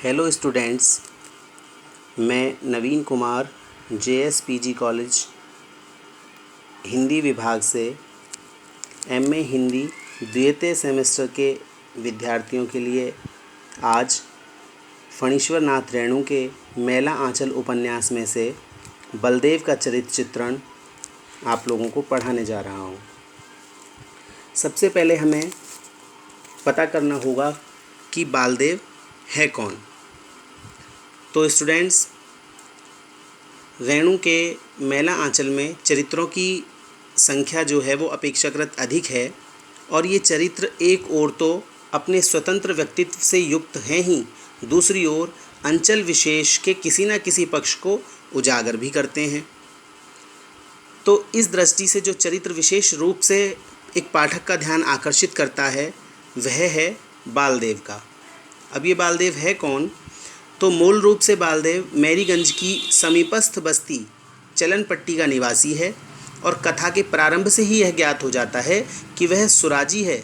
Hello students, मैं नवीन Kumar JSPG college Hindi विभाग से MA हिंदी द्वितीय सेमेस्टर के विद्यार्थियों के लिए आज फणीश्वर नाथ रेणु के मैला आंचल उपन्यास में से बलदेव का चरित्र चित्रण आप लोगों को पढ़ाने जा रहा हूँ। सबसे पहले हमें पता करना होगा कि बालदेव है कौन। तो स्टूडेंट्स, रेणु के मैला आंचल में चरित्रों की संख्या जो है वो अपेक्षाकृत अधिक है और ये चरित्र एक ओर तो अपने स्वतंत्र व्यक्तित्व से युक्त हैं ही, दूसरी ओर अंचल विशेष के किसी न किसी पक्ष को उजागर भी करते हैं। तो इस दृष्टि से जो चरित्र विशेष रूप से एक पाठक का ध्यान आकर्षित करता है वह है बालदेव का। अब ये बालदेव है कौन? तो मूल रूप से बालदेव मैरीगंज की समीपस्थ बस्ती चलनपट्टी का निवासी है और कथा के प्रारंभ से ही यह ज्ञात हो जाता है कि वह सुराजी है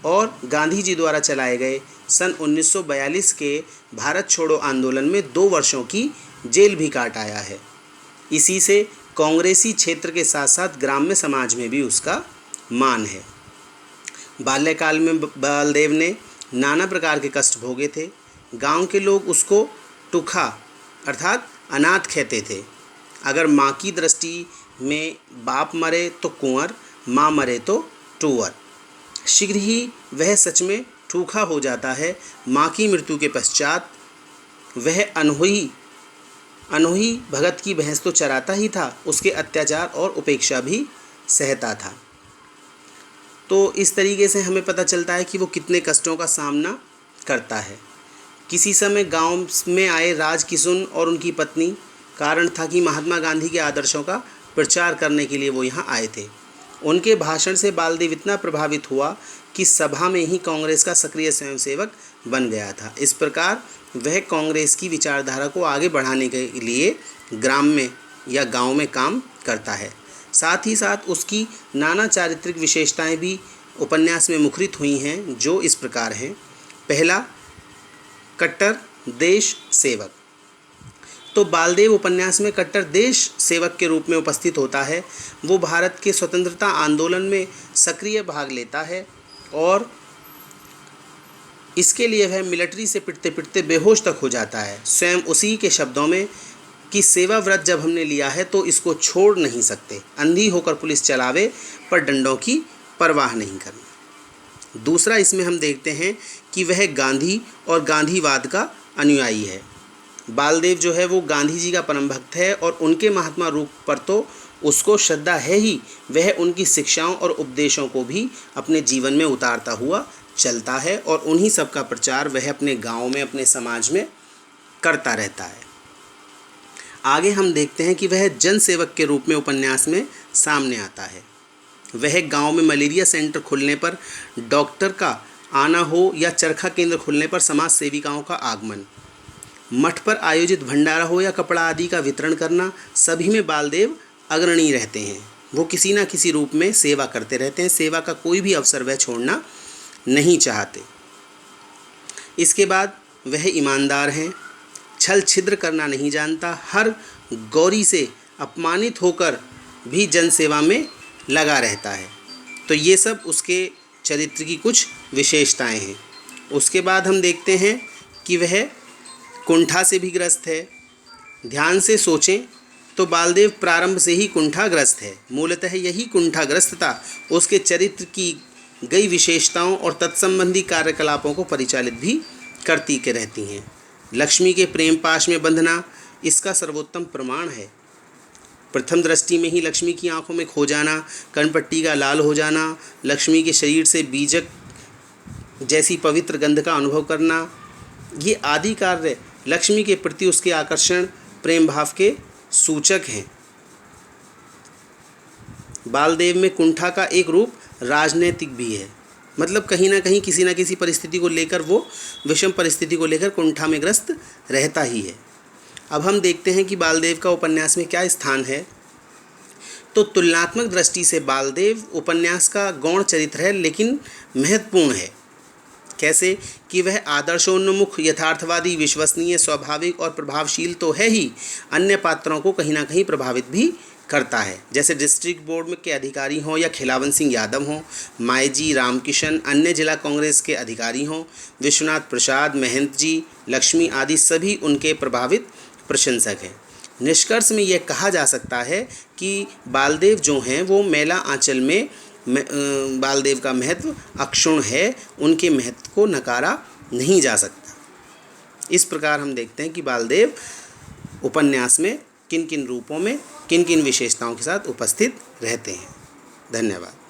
और गांधी जी द्वारा चलाए गए सन 1942 के भारत छोड़ो आंदोलन में 2 वर्षों की जेल भी काट आया है। इसी से कांग्रेसी क्षेत्र के साथ साथ ग्राम्य समाज में भी उसका मान है। बाल्यकाल में बालदेव ने नाना प्रकार के कष्ट भोगे थे। गांव के लोग उसको टुखा अर्थात अनाथ कहते थे। अगर माँ की दृष्टि में बाप मरे तो कुंवर, माँ मरे तो टूअर। शीघ्र ही वह सच में टूखा हो जाता है। माँ की मृत्यु के पश्चात वह अनोही भगत की भैंस तो चराता ही था, उसके अत्याचार और उपेक्षा भी सहता था। तो इस तरीके से हमें पता चलता है कि वो कितने कष्टों का सामना करता है। किसी समय गांव में आए राज किशुन और उनकी पत्नी कारण था कि महात्मा गांधी के आदर्शों का प्रचार करने के लिए वो यहाँ आए थे। उनके भाषण से बालदेव इतना प्रभावित हुआ कि सभा में ही कांग्रेस का सक्रिय स्वयंसेवक बन गया था। इस प्रकार वह कांग्रेस की विचारधारा को आगे बढ़ाने के लिए ग्राम में या गांव में काम करता है। साथ ही साथ उसकी नाना चारित्रिक विशेषताएं भी उपन्यास में मुखरित हुई हैं, जो इस प्रकार हैं। पहला, कट्टर देश सेवक। तो बालदेव उपन्यास में कट्टर देश सेवक के रूप में उपस्थित होता है। वो भारत के स्वतंत्रता आंदोलन में सक्रिय भाग लेता है और इसके लिए वह मिलिट्री से पिटते पिटते बेहोश तक हो जाता है। स्वयं उसी के शब्दों में कि सेवा व्रत जब हमने लिया है तो इसको छोड़ नहीं सकते। अंधी होकर पुलिस चलावे पर डंडों की परवाह नहीं करना। दूसरा, इसमें हम देखते हैं कि वह गांधी और गांधीवाद का अनुयायी है। बालदेव जो है वो गांधी जी का परम भक्त है और उनके महात्मा रूप पर तो उसको श्रद्धा है ही, वह उनकी शिक्षाओं और उपदेशों को भी अपने जीवन में उतारता हुआ चलता है और उन्हीं सब का प्रचार वह अपने गाँव में, अपने समाज में करता रहता है। आगे हम देखते हैं कि वह जनसेवक के रूप में उपन्यास में सामने आता है। वह गांव में मलेरिया सेंटर खुलने पर, डॉक्टर का आना हो या चरखा केंद्र खुलने पर समाज सेविकाओं का आगमन, मठ पर आयोजित भंडारा हो या कपड़ा आदि का वितरण करना, सभी में बालदेव अग्रणी रहते हैं। वो किसी न किसी रूप में सेवा करते रहते हैं। सेवा का कोई भी अवसर वह छोड़ना नहीं चाहते। इसके बाद वह ईमानदार हैं, छल छिद्र करना नहीं जानता, हर गौरी से अपमानित होकर भी जनसेवा में लगा रहता है। तो ये सब उसके चरित्र की कुछ विशेषताएं हैं। उसके बाद हम देखते हैं कि वह कुंठा से भी ग्रस्त है। ध्यान से सोचें तो बालदेव प्रारंभ से ही कुंठाग्रस्त है। मूलतः यही कुंठाग्रस्तता उसके चरित्र की गई विशेषताओं और तत्संबंधी कार्यकलापों को परिचालित भी करती के रहती हैं। लक्ष्मी के प्रेम पाश में बंधना इसका सर्वोत्तम प्रमाण है। प्रथम दृष्टि में ही लक्ष्मी की आंखों में खो जाना, कर्णपट्टी का लाल हो जाना, लक्ष्मी के शरीर से बीजक जैसी पवित्र गंध का अनुभव करना, ये आदि कार्य लक्ष्मी के प्रति उसके आकर्षण प्रेम भाव के सूचक हैं। बालदेव में कुंठा का एक रूप राजनैतिक भी है। मतलब कहीं ना कहीं किसी न किसी परिस्थिति को लेकर, वो विषम परिस्थिति को लेकर कुंठा में ग्रस्त रहता ही है। अब हम देखते हैं कि बालदेव का उपन्यास में क्या स्थान है। तो तुलनात्मक दृष्टि से बालदेव उपन्यास का गौण चरित्र है, लेकिन महत्वपूर्ण है। कैसे कि वह आदर्शोन्मुख, यथार्थवादी, विश्वसनीय, स्वाभाविक और प्रभावशील तो है ही, अन्य पात्रों को कहीं ना कहीं प्रभावित भी करता है। जैसे डिस्ट्रिक्ट बोर्ड में के अधिकारी हों या खिलावन सिंह यादव हों, माईजी, रामकिशन, अन्य जिला कांग्रेस के अधिकारी हों, विश्वनाथ प्रसाद, महंत जी, लक्ष्मी आदि सभी उनके प्रभावित प्रशंसक हैं। निष्कर्ष में यह कहा जा सकता है कि बालदेव जो हैं वो मेला आंचल में बालदेव का महत्व अक्षुण्ण है, उनके महत्व को नकारा नहीं जा सकता। इस प्रकार हम देखते हैं कि बालदेव उपन्यास में किन किन रूपों में, किन किन विशेषताओं के साथ उपस्थित रहते हैं। धन्यवाद।